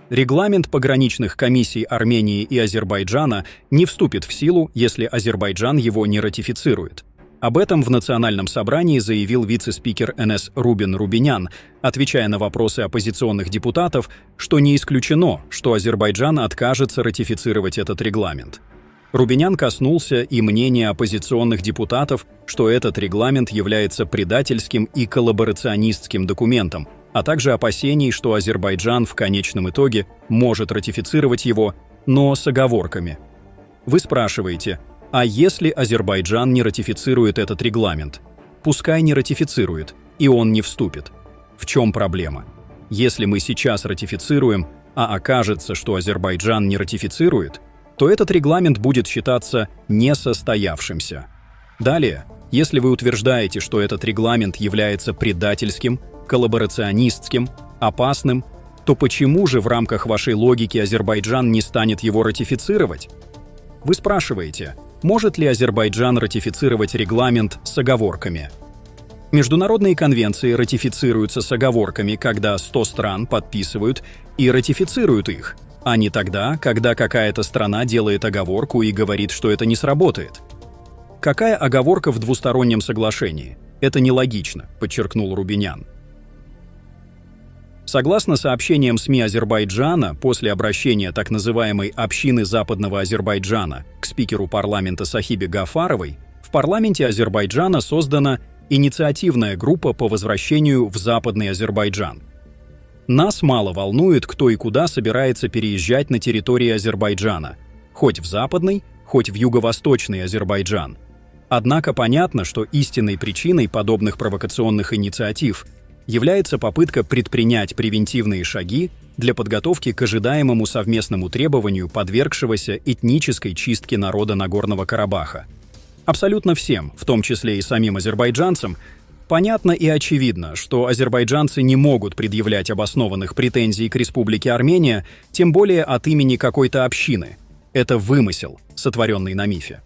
Регламент пограничных комиссий Армении и Азербайджана не вступит в силу, если Азербайджан его не ратифицирует. Об этом в Национальном собрании заявил вице-спикер НС Рубин Рубинян, отвечая на вопросы оппозиционных депутатов, что не исключено, что Азербайджан откажется ратифицировать этот регламент. Рубинян коснулся и мнения оппозиционных депутатов, что этот регламент является предательским и коллаборационистским документом, а также опасений, что Азербайджан в конечном итоге может ратифицировать его, но с оговорками. Вы спрашиваете, а если Азербайджан не ратифицирует этот регламент? Пускай не ратифицирует, и он не вступит. В чем проблема? Если мы сейчас ратифицируем, а окажется, что Азербайджан не ратифицирует, то этот регламент будет считаться несостоявшимся. Далее, если вы утверждаете, что этот регламент является предательским, коллаборационистским, опасным, то почему же в рамках вашей логики Азербайджан не станет его ратифицировать? Вы спрашиваете, может ли Азербайджан ратифицировать регламент с оговорками? Международные конвенции ратифицируются с оговорками, когда 100 стран подписывают и ратифицируют их, а не тогда, когда какая-то страна делает оговорку и говорит, что это не сработает. Какая оговорка в двустороннем соглашении? Это нелогично, подчеркнул Рубинян. Согласно сообщениям СМИ Азербайджана, после обращения так называемой «общины Западного Азербайджана» к спикеру парламента Сахибе Гафаровой, в парламенте Азербайджана создана инициативная группа по возвращению в Западный Азербайджан. Нас мало волнует, кто и куда собирается переезжать на территории Азербайджана, хоть в Западный, хоть в Юго-Восточный Азербайджан. Однако понятно, что истинной причиной подобных провокационных инициатив является попытка предпринять превентивные шаги для подготовки к ожидаемому совместному требованию подвергшегося этнической чистке народа Нагорного Карабаха. Абсолютно всем, в том числе и самим азербайджанцам, понятно и очевидно, что азербайджанцы не могут предъявлять обоснованных претензий к Республике Армения, тем более от имени какой-то общины. Это вымысел, сотворенный на мифе.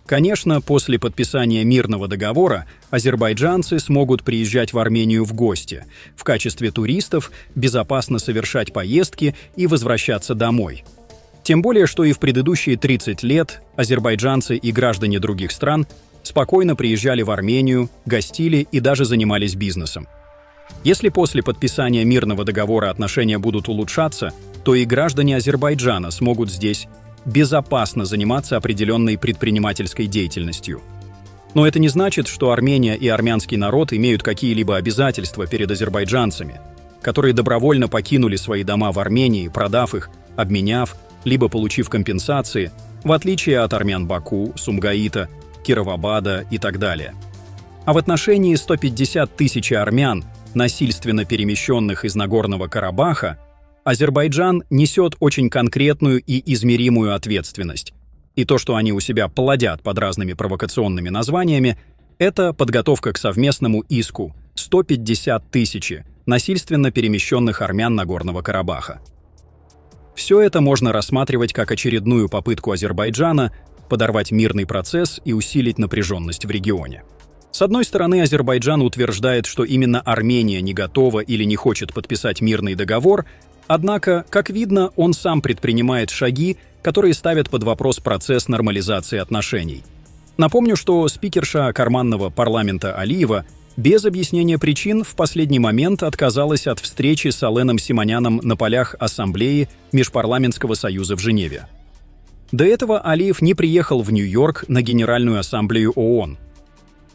Конечно, после подписания мирного договора азербайджанцы смогут приезжать в Армению в гости, в качестве туристов, безопасно совершать поездки и возвращаться домой. Тем более, что и в предыдущие 30 лет азербайджанцы и граждане других стран спокойно приезжали в Армению, гостили и даже занимались бизнесом. Если после подписания мирного договора отношения будут улучшаться, то и граждане Азербайджана смогут здесь безопасно заниматься определенной предпринимательской деятельностью. Но это не значит, что Армения и армянский народ имеют какие-либо обязательства перед азербайджанцами, которые добровольно покинули свои дома в Армении, продав их, обменяв, либо получив компенсации, в отличие от армян Баку, Сумгаита, Кировабада и так далее. А в отношении 150 тысяч армян, насильственно перемещенных из Нагорного Карабаха, Азербайджан несет очень конкретную и измеримую ответственность. И то, что они у себя плодят под разными провокационными названиями, это подготовка к совместному иску 150 тысяч насильственно перемещенных армян Нагорного Карабаха. Все это можно рассматривать как очередную попытку Азербайджана подорвать мирный процесс и усилить напряженность в регионе. С одной стороны, Азербайджан утверждает, что именно Армения не готова или не хочет подписать мирный договор, однако, как видно, он сам предпринимает шаги, которые ставят под вопрос процесс нормализации отношений. Напомню, что спикерша карманного парламента Алиева без объяснения причин в последний момент отказалась от встречи с Аленом Симоняном на полях Ассамблеи Межпарламентского союза в Женеве. До этого Алиев не приехал в Нью-Йорк на Генеральную ассамблею ООН.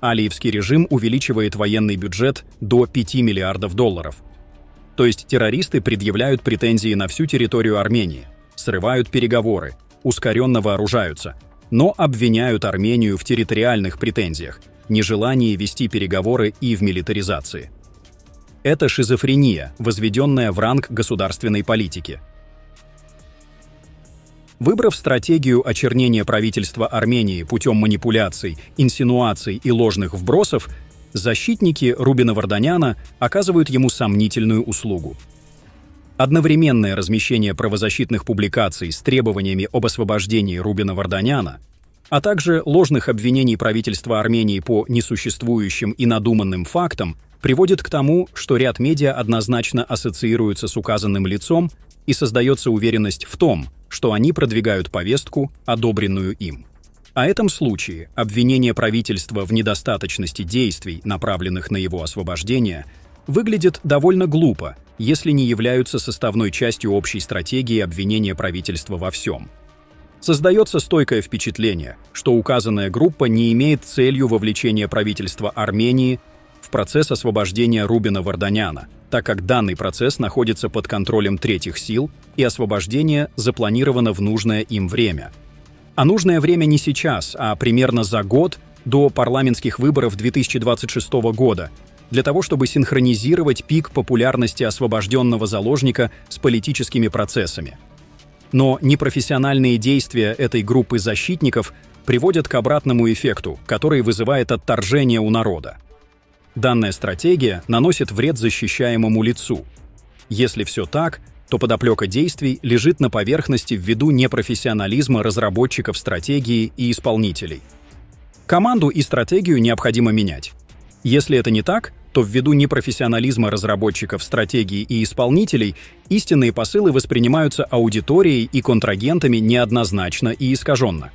Алиевский режим увеличивает военный бюджет до 5 миллиардов долларов. То есть террористы предъявляют претензии на всю территорию Армении, срывают переговоры, ускоренно вооружаются, но обвиняют Армению в территориальных претензиях, нежелании вести переговоры и в милитаризации. Это шизофрения, возведенная в ранг государственной политики. Выбрав стратегию очернения правительства Армении путем манипуляций, инсинуаций и ложных вбросов, защитники Рубина Варданяна оказывают ему сомнительную услугу. Одновременное размещение правозащитных публикаций с требованиями об освобождении Рубина Варданяна, а также ложных обвинений правительства Армении по несуществующим и надуманным фактам приводит к тому, что ряд медиа однозначно ассоциируется с указанным лицом и создается уверенность в том, что они продвигают повестку, одобренную им. В этом случае обвинение правительства в недостаточности действий, направленных на его освобождение, выглядит довольно глупо, если не являются составной частью общей стратегии обвинения правительства во всем. Создается стойкое впечатление, что указанная группа не имеет целью вовлечения правительства Армении в процесс освобождения Рубина Варданяна, так как данный процесс находится под контролем третьих сил и освобождение запланировано в нужное им время. А нужное время не сейчас, а примерно за год до парламентских выборов 2026 года, для того, чтобы синхронизировать пик популярности освобожденного заложника с политическими процессами. Но непрофессиональные действия этой группы защитников приводят к обратному эффекту, который вызывает отторжение у народа. Данная стратегия наносит вред защищаемому лицу. Если все так, то подоплека действий лежит на поверхности ввиду непрофессионализма разработчиков стратегии и исполнителей. Команду и стратегию необходимо менять. Если это не так, то ввиду непрофессионализма разработчиков стратегии и исполнителей истинные посылы воспринимаются аудиторией и контрагентами неоднозначно и искаженно.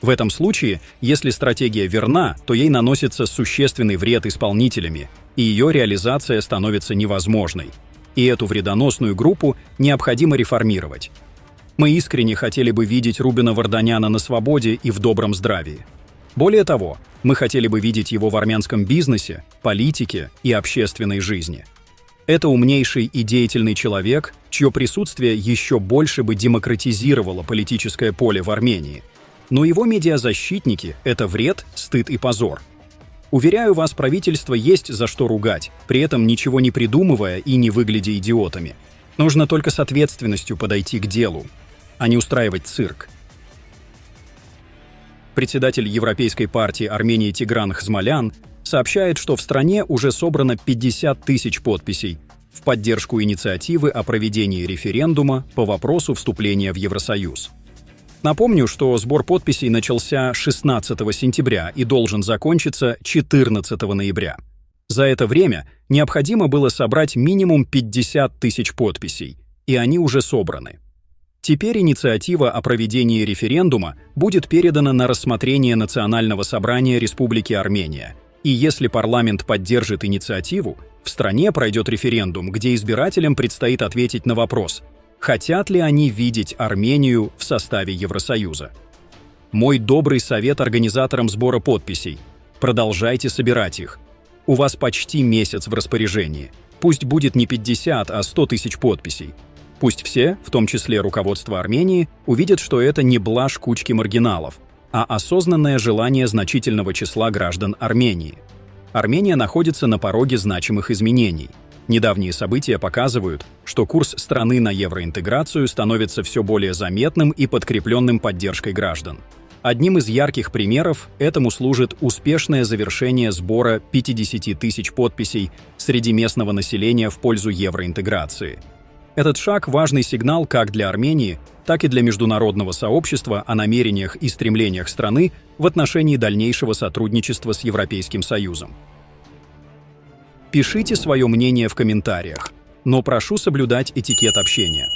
В этом случае, если стратегия верна, то ей наносится существенный вред исполнителями, и ее реализация становится невозможной. И эту вредоносную группу необходимо реформировать. Мы искренне хотели бы видеть Рубина Варданяна на свободе и в добром здравии. Более того, мы хотели бы видеть его в армянском бизнесе, политике и общественной жизни. Это умнейший и деятельный человек, чье присутствие еще больше бы демократизировало политическое поле в Армении. Но его медиазащитники – это вред, стыд и позор. Уверяю вас, правительство есть за что ругать, при этом ничего не придумывая и не выглядя идиотами. Нужно только с ответственностью подойти к делу, а не устраивать цирк. Председатель Европейской партии Армении Тигран Хзмалян сообщает, что в стране уже собрано 50 тысяч подписей в поддержку инициативы о проведении референдума по вопросу вступления в Евросоюз. Напомню, что сбор подписей начался 16 сентября и должен закончиться 14 ноября. За это время необходимо было собрать минимум 50 тысяч подписей, и они уже собраны. Теперь инициатива о проведении референдума будет передана на рассмотрение Национального собрания Республики Армения, и если парламент поддержит инициативу, в стране пройдет референдум, где избирателям предстоит ответить на вопрос, хотят ли они видеть Армению в составе Евросоюза. Мой добрый совет организаторам сбора подписей – продолжайте собирать их. У вас почти месяц в распоряжении. Пусть будет не 50, а 100 тысяч подписей. Пусть все, в том числе руководство Армении, увидят, что это не блажь кучки маргиналов, а осознанное желание значительного числа граждан Армении. Армения находится на пороге значимых изменений. Недавние события показывают, что курс страны на евроинтеграцию становится все более заметным и подкрепленным поддержкой граждан. Одним из ярких примеров этому служит успешное завершение сбора 50 тысяч подписей среди местного населения в пользу евроинтеграции. Этот шаг – важный сигнал как для Армении, так и для международного сообщества о намерениях и стремлениях страны в отношении дальнейшего сотрудничества с Европейским Союзом. Пишите свое мнение в комментариях, но прошу соблюдать этикет общения.